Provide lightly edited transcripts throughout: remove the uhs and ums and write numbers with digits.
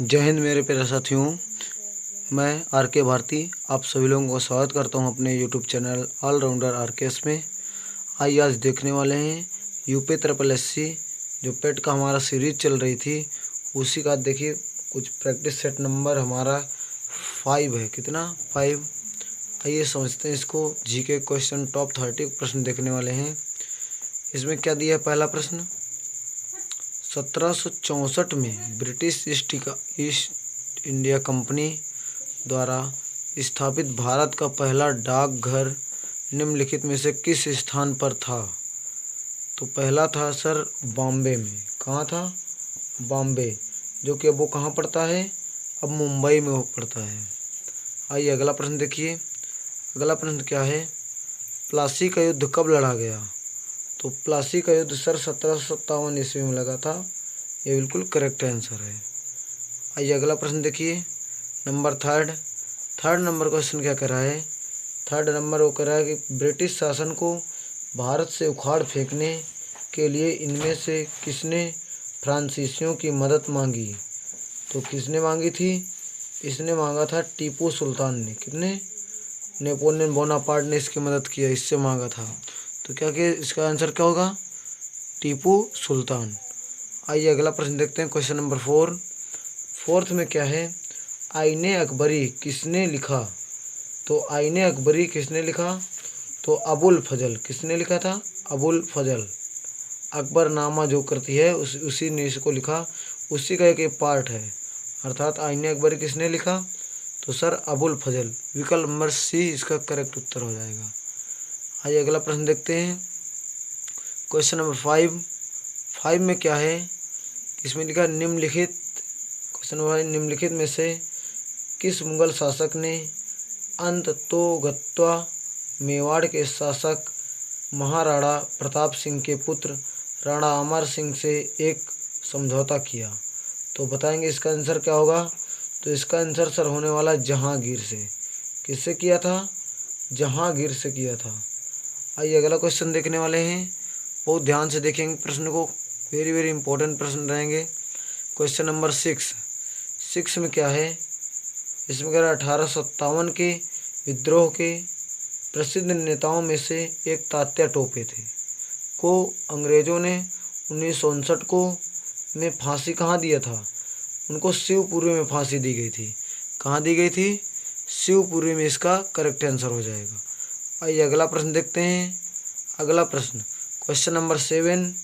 जय हिंद मेरे प्यारे साथियों। मैं आर के भारती आप सभी लोगों का स्वागत करता हूं अपने यूट्यूब चैनल ऑलराउंडर आर के एस में। आइए आज देखने वाले हैं यूपी ट्रिपल एस सी जो पेट का हमारा सीरीज चल रही थी उसी का देखिए कुछ प्रैक्टिस सेट नंबर हमारा 5 है। कितना 5। आइए समझते हैं इसको। जीके क्वेश्चन टॉप 30 प्रश्न देखने वाले हैं। इसमें क्या दिया है? पहला प्रश्न, 1764 में ब्रिटिश ईस्ट इंडिया कंपनी द्वारा स्थापित भारत का पहला डाकघर निम्नलिखित में से किस स्थान पर था? तो पहला था सर बॉम्बे में। कहाँ था? बॉम्बे, जो कि अब वो कहाँ पड़ता है? अब मुंबई में वो पड़ता है। आइए अगला प्रश्न देखिए। अगला प्रश्न क्या है? प्लासी का युद्ध कब लड़ा गया? तो प्लासी का युद्ध सर 1757 ईस्वी में लगा था। ये बिल्कुल करेक्ट आंसर है। आइए अगला प्रश्न देखिए। नंबर थर्ड नंबर क्वेश्चन क्या कर रहा है? थर्ड नंबर वो कर रहा है कि ब्रिटिश शासन को भारत से उखाड़ फेंकने के लिए इनमें से किसने फ्रांसीसियों की मदद मांगी? तो किसने मांगी थी? इसने मांगा था टीपू सुल्तान ने। कितने? नेपोलियन बोनापार्ट ने इसकी मदद किया, इससे मांगा था। तो क्या कि इसका आंसर क्या होगा? टीपू सुल्तान। आइए अगला प्रश्न देखते हैं। क्वेश्चन नंबर 4 में क्या है? आईने अकबरी किसने लिखा? तो आईने अकबरी किसने लिखा? तो अबुल फजल। किसने लिखा था? अबुल फजल। अकबरनामा जो करती है उसी ने इसको लिखा, उसी का एक पार्ट है। अर्थात आईने अकबरी किसने लिखा? तो सर अबुल फजल। विकल्प नंबर सी इसका करेक्ट उत्तर हो जाएगा। आइए अगला प्रश्न देखते हैं। क्वेश्चन नंबर 5 में क्या है? इसमें लिखा निम्नलिखित क्वेश्चन नंबर निम्नलिखित में से किस मुगल शासक ने अंततोगत्वा मेवाड़ के शासक महाराणा प्रताप सिंह के पुत्र राणा अमर सिंह से एक समझौता किया? तो बताएंगे इसका आंसर क्या होगा? तो इसका आंसर सर होने वाला जहांगीर से। किससे किया था? जहांगीर से किया था। आइए अगला क्वेश्चन देखने वाले हैं। बहुत ध्यान से देखेंगे प्रश्न को, वेरी वेरी इंपॉर्टेंट प्रश्न रहेंगे। क्वेश्चन नंबर 6 में क्या है? इसमें कह रहा 1857 के विद्रोह के प्रसिद्ध नेताओं में से एक तात्या टोपे थे को अंग्रेजों ने 1959 को में फांसी कहाँ दिया था? उनको शिवपुरी में फांसी दी गई थी। कहाँ दी गई थी? शिवपुरी में इसका करेक्ट आंसर हो जाएगा। आइए अगला प्रश्न देखते हैं। अगला प्रश्न क्वेश्चन नंबर 7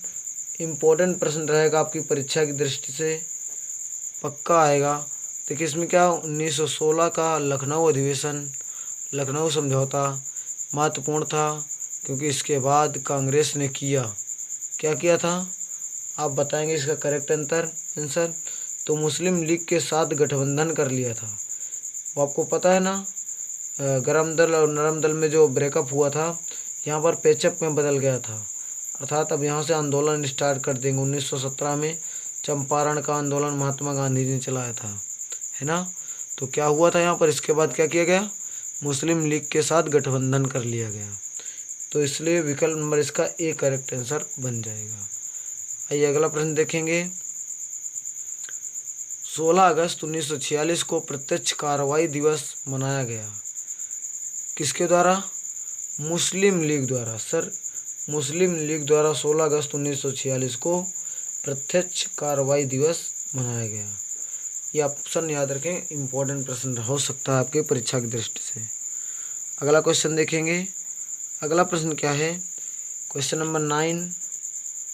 इम्पोर्टेंट प्रश्न रहेगा आपकी परीक्षा की दृष्टि से, पक्का आएगा। देखिए इसमें क्या 1916 का लखनऊ अधिवेशन, लखनऊ समझौता महत्वपूर्ण था क्योंकि इसके बाद कांग्रेस ने क्या किया था? आप बताएंगे इसका करेक्ट आंसर। तो मुस्लिम लीग के साथ गठबंधन कर लिया था। वो आपको पता है ना, गरम दल और नरम दल में जो ब्रेकअप हुआ था, यहाँ पर पेचअप में बदल गया था। अर्थात अब यहाँ से आंदोलन स्टार्ट कर देंगे। 1917 में चंपारण का आंदोलन महात्मा गांधी ने चलाया था, है ना। तो क्या हुआ था यहाँ पर? इसके बाद क्या किया गया? मुस्लिम लीग के साथ गठबंधन कर लिया गया। तो इसलिए विकल्प नंबर इसका ए करेक्ट आंसर बन जाएगा। आइए अगला प्रश्न देखेंगे। 16 अगस्त 1946 को प्रत्यक्ष कार्रवाई दिवस मनाया गया। किसके द्वारा? मुस्लिम लीग द्वारा। सर मुस्लिम लीग द्वारा 16 अगस्त 1946 को प्रत्यक्ष कार्रवाई दिवस मनाया गया। ये ऑप्शन याद रखें, इम्पोर्टेंट प्रश्न हो सकता है आपके परीक्षा की दृष्टि से। अगला क्वेश्चन देखेंगे। अगला प्रश्न क्या है? क्वेश्चन नंबर 9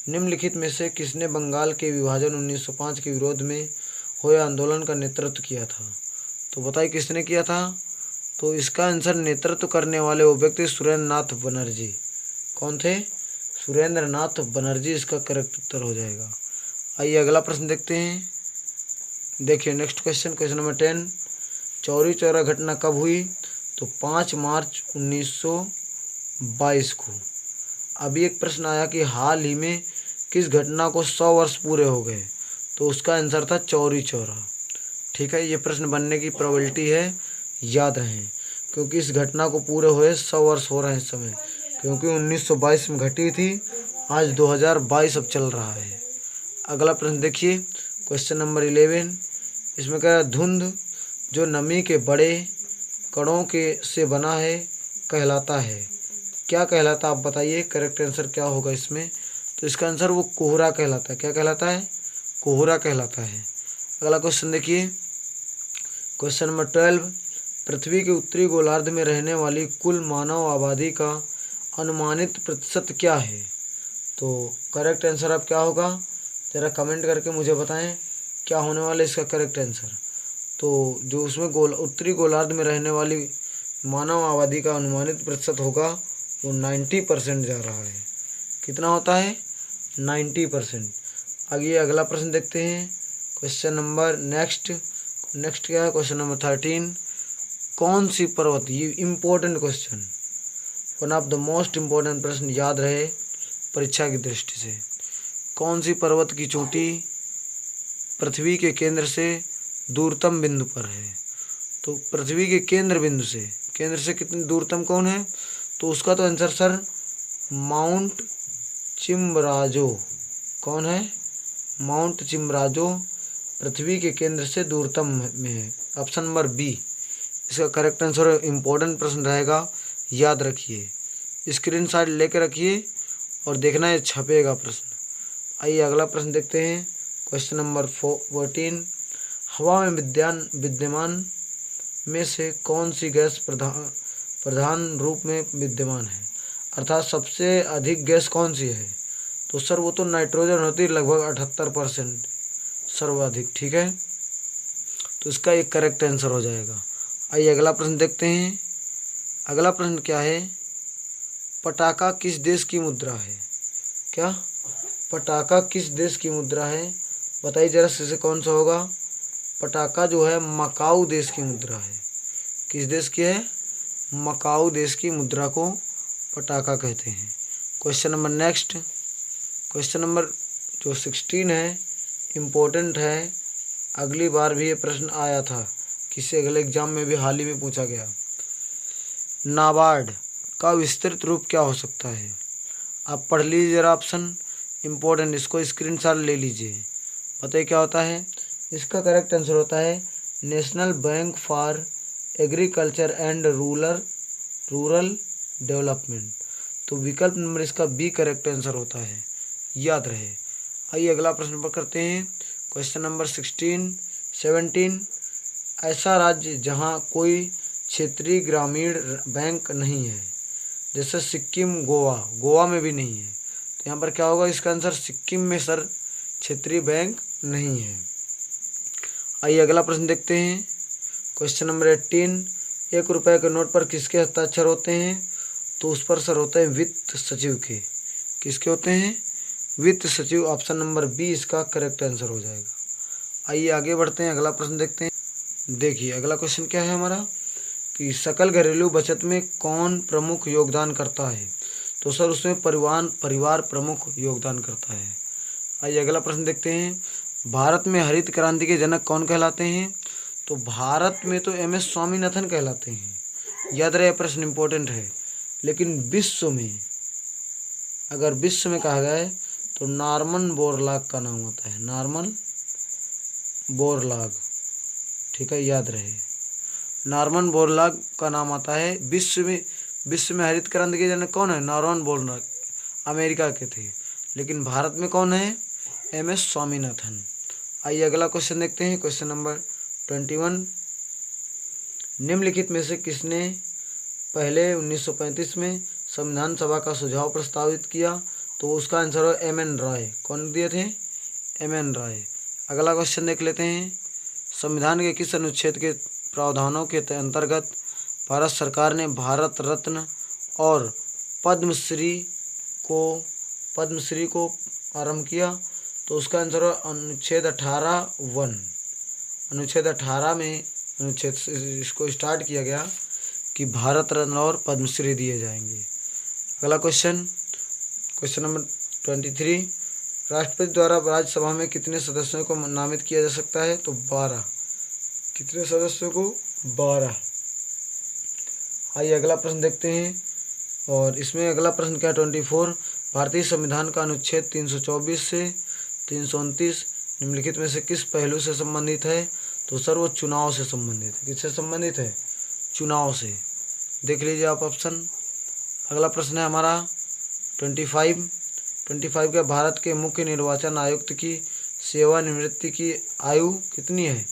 निम्नलिखित में से किसने बंगाल के विभाजन 1905 के विरोध में हुए आंदोलन का नेतृत्व किया था? तो बताइए किसने किया था? तो इसका आंसर नेतृत्व करने वाले वो व्यक्ति सुरेंद्र नाथ बनर्जी। कौन थे? सुरेंद्र नाथ बनर्जी इसका करेक्ट उत्तर हो जाएगा। आइए अगला प्रश्न देखते हैं। देखिए next question number 10 Chauri Chaura घटना कब हुई? तो 5 मार्च 1922 को। अभी एक प्रश्न आया कि हाल ही में किस घटना को 100 वर्ष पूरे हो गए? तो उसका आंसर था चौरी चौरा। ठीक है, ये प्रश्न बनने की प्रोबेबिलिटी है, याद रहें, क्योंकि इस घटना को पूरे हुए 100 वर्ष हो रहे हैं इस समय, क्योंकि 1922 में घटी थी, आज 2022 अब चल रहा है। अगला प्रश्न देखिए क्वेश्चन नंबर 11 इसमें क्या है, धुंध जो नमी के बड़े कणों के से बना है कहलाता है। क्या कहलाता है आप बताइए, करेक्ट आंसर क्या होगा इसमें? तो इसका आंसर वो कोहरा कहलाता है। क्या कहलाता है? कोहरा कहलाता है। अगला क्वेश्चन देखिए, क्वेश्चन नंबर 12, पृथ्वी के उत्तरी गोलार्ध में रहने वाली कुल मानव आबादी का अनुमानित प्रतिशत क्या है? तो करेक्ट आंसर अब क्या होगा, ज़रा कमेंट करके मुझे बताएं क्या होने वाला है इसका करेक्ट आंसर। तो जो उसमें उत्तरी गोलार्ध में रहने वाली मानव आबादी का अनुमानित प्रतिशत होगा वो 90% जा रहा है। कितना होता है? 90%। आगे अगला प्रश्न देखते हैं, क्वेश्चन नंबर नेक्स्ट क्या है, क्वेश्चन नंबर 13, कौन सी पर्वत, ये important question, one of the most important प्रश्न, याद रहे परीक्षा की दृष्टि से। कौन सी पर्वत की चोटी पृथ्वी के केंद्र से दूरतम बिंदु पर है? तो पृथ्वी के केंद्र से कितनी दूरतम कौन है? तो उसका तो आंसर सर माउंट चिमराजो। कौन है? माउंट चिमराजो पृथ्वी के केंद्र से दूरतम में है। ऑप्शन नंबर बी इसका करेक्ट आंसर। इम्पोर्टेंट प्रश्न रहेगा, याद रखिए, स्क्रीनशॉट लेकर रखिए और देखना ये छपेगा प्रश्न। आइए अगला प्रश्न देखते हैं, क्वेश्चन नंबर 14, हवा में विद्यमान में से कौन सी गैस प्रधान रूप में विद्यमान है? अर्थात सबसे अधिक गैस कौन सी है? तो सर वो तो नाइट्रोजन होती है, लगभग 78% सर्वाधिक। ठीक है, तो इसका एक करेक्ट आंसर हो जाएगा। आइए अगला प्रश्न देखते हैं। अगला प्रश्न क्या है, पटाखा किस देश की मुद्रा है? क्या पटाखा किस देश की मुद्रा है? बताइए जरा से कौन सा होगा? पटाखा जो है मकाऊ देश की मुद्रा है। किस देश की है? मकाऊ देश की मुद्रा को पटाखा कहते हैं। Question number next, question number जो 16 है, इम्पोर्टेंट है, अगली बार भी ये प्रश्न आया था, किसी अगले एग्जाम में भी हाल ही में पूछा गया। नाबार्ड का विस्तृत रूप क्या हो सकता है? आप पढ़ लीजिए जरा ऑप्शन, इम्पोर्टेंट, इसको स्क्रीनशॉट ले लीजिए। बताइए क्या होता है? इसका करेक्ट आंसर होता है national bank for agriculture and rural development. तो विकल्प नंबर इसका बी करेक्ट आंसर होता है, याद रहे। आइए अगला प्रश्न पर करते हैं, क्वेश्चन नंबर 17, ऐसा राज्य जहां कोई क्षेत्रीय ग्रामीण बैंक नहीं है, जैसे सिक्किम, गोवा में भी नहीं है। तो यहाँ पर क्या होगा इसका आंसर? सिक्किम में सर क्षेत्रीय बैंक नहीं है। आइए अगला प्रश्न देखते हैं, क्वेश्चन नंबर 18, 1 रुपये के नोट पर किसके हस्ताक्षर होते हैं? तो उस पर सर होते हैं वित्त सचिव के। किसके होते हैं? वित्त सचिव। ऑप्शन नंबर बी इसका करेक्ट आंसर हो जाएगा। आइए आगे बढ़ते हैं, अगला प्रश्न देखते हैं। देखिए अगला क्वेश्चन क्या है हमारा, कि सकल घरेलू बचत में कौन प्रमुख योगदान करता है? तो सर उसमें परिवार प्रमुख योगदान करता है। आइए अगला प्रश्न देखते हैं, भारत में हरित क्रांति के जनक कौन कहलाते हैं? तो भारत में तो MS स्वामीनाथन कहलाते हैं, याद रहे प्रश्न इंपॉर्टेंट है। लेकिन विश्व में, अगर विश्व में कहा जाए तो नॉर्मन बोरलॉग का नाम होता है, नॉर्मन बोरलॉग। ठीक है, याद रहे, नॉर्मन बोरलॉग का नाम आता है। विश्व में हरित क्रांति के जनक कौन है? नॉर्मन बोरलॉग, अमेरिका के थे। लेकिन भारत में कौन है? MS स्वामीनाथन। आइए अगला क्वेश्चन देखते हैं, क्वेश्चन नंबर 21, निम्नलिखित में से किसने पहले 1935 में संविधान सभा का सुझाव प्रस्तावित किया? तो उसका आंसर है MN रॉय। कौन दिए थे? MN रॉय। अगला क्वेश्चन देख लेते हैं, संविधान के किस अनुच्छेद के प्रावधानों के अंतर्गत भारत सरकार ने भारत रत्न और पद्मश्री को आरंभ किया? तो उसका आंसर है अनुच्छेद 18(1). अनुच्छेद 18 में इसको स्टार्ट किया गया कि भारत रत्न और पद्मश्री दिए जाएंगे। अगला क्वेश्चन नंबर 23, राष्ट्रपति द्वारा राज्यसभा में कितने सदस्यों को नामित किया जा सकता है? तो 12। कितने सदस्यों को? 12। आइए अगला प्रश्न देखते हैं, और इसमें अगला प्रश्न क्या है? 24, भारतीय संविधान का अनुच्छेद 324 से 329 निम्नलिखित में से किस पहलू से संबंधित है? तो सर वो चुनाव से संबंधित है। किससे संबंधित है? चुनाव से। देख लीजिए आप ऑप्शन। अगला प्रश्न है हमारा 25 के भारत के मुख्य निर्वाचन आयुक्त की सेवानिवृत्ति की आयु कितनी है?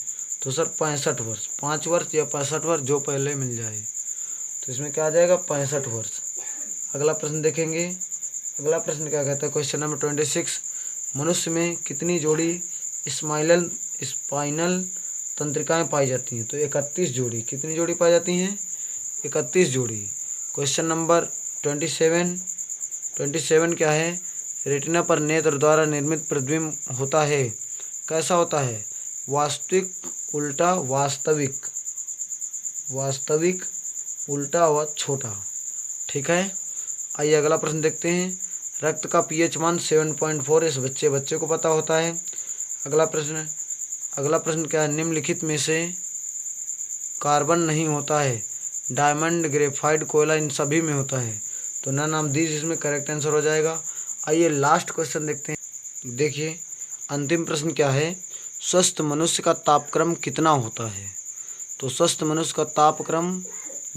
तो सर 65 वर्ष। 5 वर्ष या 65 वर्ष, जो पहले मिल जाए। तो इसमें क्या आ जाएगा? 65 वर्ष। अगला प्रश्न देखेंगे। अगला प्रश्न क्या कहता है? क्वेश्चन नंबर 26, मनुष्य में कितनी जोड़ी स्पाइनल तंत्रिकाएं पाई जाती हैं? तो 31 जोड़ी। कितनी जोड़ी पाई जाती हैं? 31 जोड़ी। क्वेश्चन नंबर 27 क्या है? रेटिना पर नेत्र द्वारा निर्मित प्रतिबिंब होता है, कैसा होता है? वास्तविक, उल्टा, वास्तविक, उल्टा व छोटा। ठीक है। आइए अगला प्रश्न देखते हैं। रक्त का पीएच मान 7.4 इस बच्चे को पता होता है। अगला प्रश्न क्या है? निम्नलिखित में से कार्बन नहीं होता है। डायमंड, ग्रेफाइट, कोयला इन सभी में होता है। तो नन ऑफ दीज इसमें करेक्ट आंसर हो जाएगा। आइए लास्ट क्वेश्चन देखते हैं। देखिए अंतिम प्रश्न क्या है? स्वस्थ मनुष्य का तापक्रम कितना होता है? तो स्वस्थ मनुष्य का तापक्रम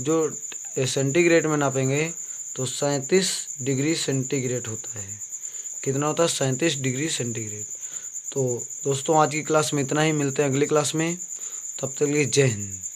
जो सेंटीग्रेड में नापेंगे तो 37 डिग्री सेंटीग्रेड होता है। कितना होता है? 37 डिग्री सेंटीग्रेड। तो दोस्तों आज की क्लास में इतना ही। मिलते हैं अगली क्लास में। तब तक के लिए जय हिंद।